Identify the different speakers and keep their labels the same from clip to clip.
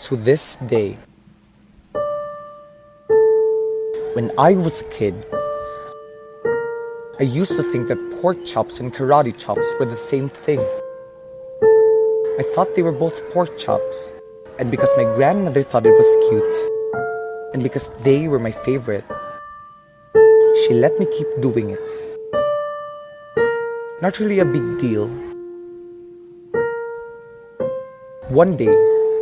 Speaker 1: To this day. When I was a kid, I used to think that pork chops and karate chops were the same thing. I thought they were both pork chops, and because my grandmother thought it was cute, and because they were my favorite, she let me keep doing it. Not really a big deal. One day,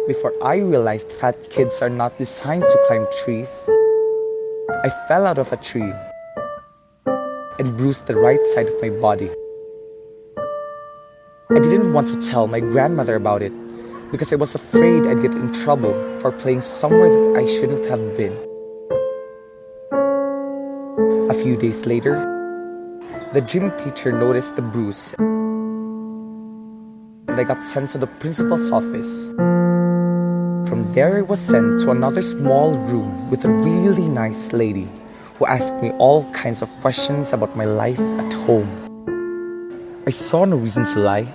Speaker 1: before I realized fat kids are not designed to climb trees, I fell out of a tree and bruised the right side of my body. I didn't want to tell my grandmother about it because I was afraid I'd get in trouble for playing somewhere that I shouldn't have been. A few days later, the gym teacher noticed the bruise and I got sent to the principal's office. From there I was sent to another small room with a really nice lady who asked me all kinds of questions about my life at home. I saw no reason to lie.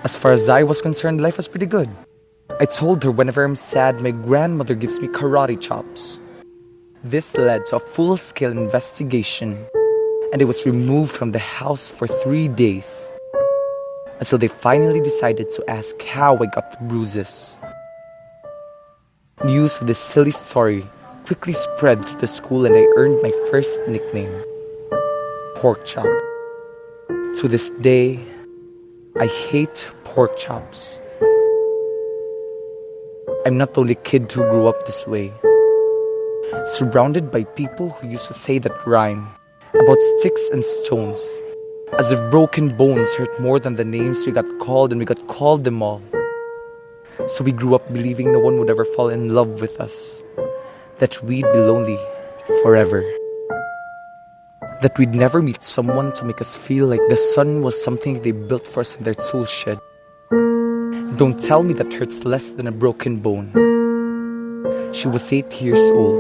Speaker 1: As far as I was concerned, life was pretty good. I told her whenever I'm sad, my grandmother gives me karate chops. This led to a full-scale investigation, and I was removed from the house for 3 days until they finally decided to ask how I got the bruises. News of this silly story quickly spread through the school and I earned my first nickname, Pork Chop. To this day, I hate pork chops. I'm not the only kid who grew up this way. Surrounded by people who used to say that rhyme about sticks and stones, as if broken bones hurt more than the names we got called, and we got called them all. So we grew up believing no one would ever fall in love with us, that we'd be lonely forever, that we'd never meet someone to make us feel like the sun was something they built for us in their tool shed. Don't tell me that hurts less than a broken bone. She was 8 years old,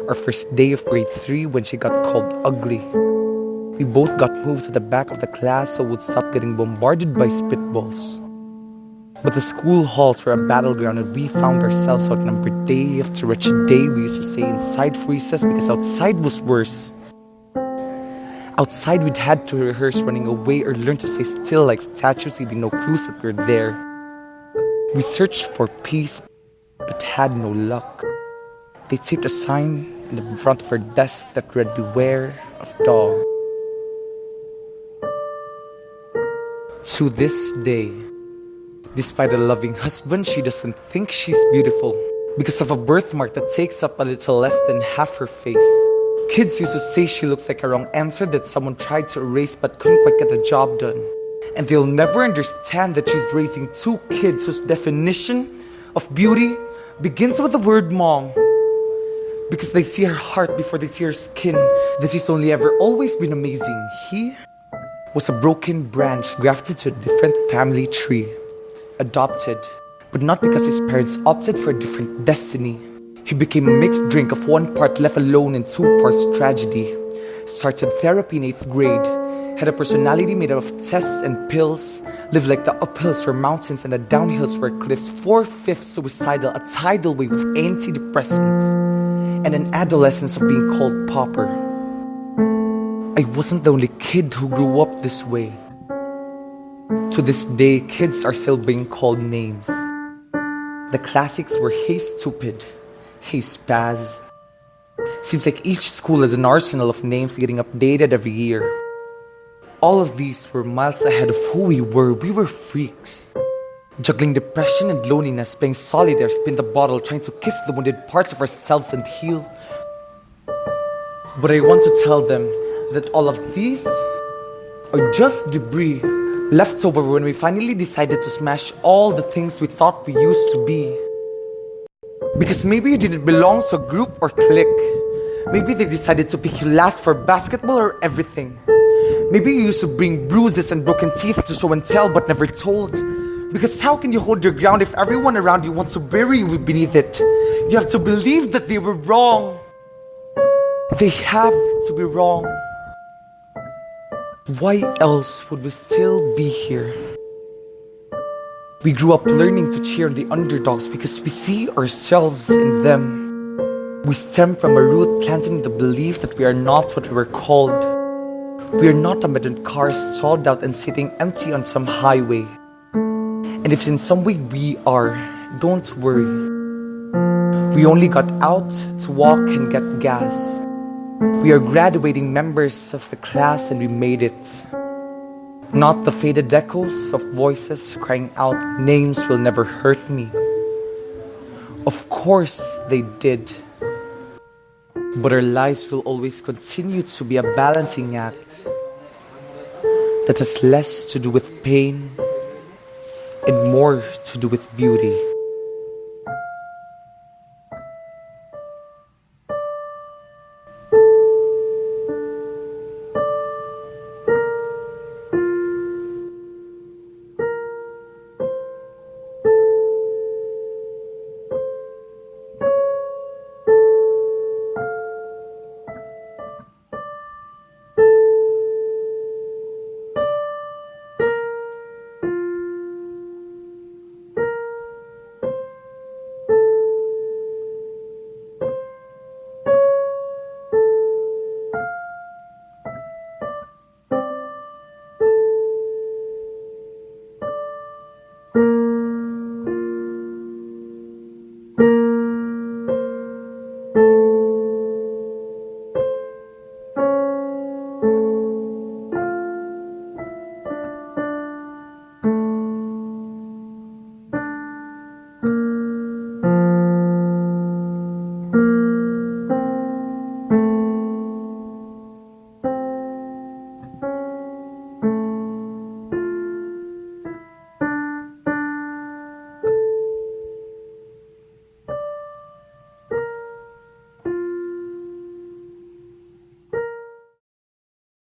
Speaker 1: our first day of grade 3 when she got called ugly. We both got moved to the back of the class so we'd stop getting bombarded by spitballs. But the school halls were a battleground and we found ourselves outnumbered day after wretched day. We used to stay inside for recess because outside was worse. Outside we'd had to rehearse running away or learn to stay still like statues, leaving no clues that we were there. We searched for peace but had no luck. They taped a sign in the front of our desk that read, "Beware of dog." To this day, despite a loving husband, she doesn't think she's beautiful because of a birthmark that takes up a little less than half her face. Kids used to say she looks like a wrong answer that someone tried to erase but couldn't quite get the job done. And they'll never understand that she's raising 2 kids whose definition of beauty begins with the word mom. Because they see her heart before they see her skin, that she's only ever always been amazing. He was a broken branch grafted to a different family tree. Adopted, but not because his parents opted for a different destiny. He became a mixed drink of 1 part left alone and 2 parts tragedy. Started therapy in 8th grade, had a personality made up of tests and pills, lived like the uphills were mountains and the downhills were cliffs, 4/5 suicidal, a tidal wave of antidepressants, and an adolescence of being called pauper. I wasn't the only kid who grew up this way. To this day, kids are still being called names. The classics were "Hey Stupid," "Hey Spaz." Seems like each school has an arsenal of names getting updated every year. All of these were miles ahead of who we were. We were freaks. Juggling depression and loneliness, playing solitaire, spin the bottle, trying to kiss the wounded parts of ourselves and heal. But I want to tell them that all of these are just debris left over when we finally decided to smash all the things we thought we used to be. Because maybe you didn't belong to a group or clique. Maybe they decided to pick you last for basketball or everything. Maybe you used to bring bruises and broken teeth to show and tell but never told. Because how can you hold your ground if everyone around you wants to bury you beneath it? You have to believe that they were wrong. They have to be wrong. Why else would we still be here? We grew up learning to cheer on the underdogs because we see ourselves in them. We stem from a root planted in the belief that we are not what we were called. We are not abandoned cars stalled out and sitting empty on some highway. And if in some way we are, don't worry. We only got out to walk and get gas. We are graduating members of the class and we made it. Not the faded echoes of voices crying out, names will never hurt me. Of course they did. But our lives will always continue to be a balancing act that has less to do with pain and more to do with beauty.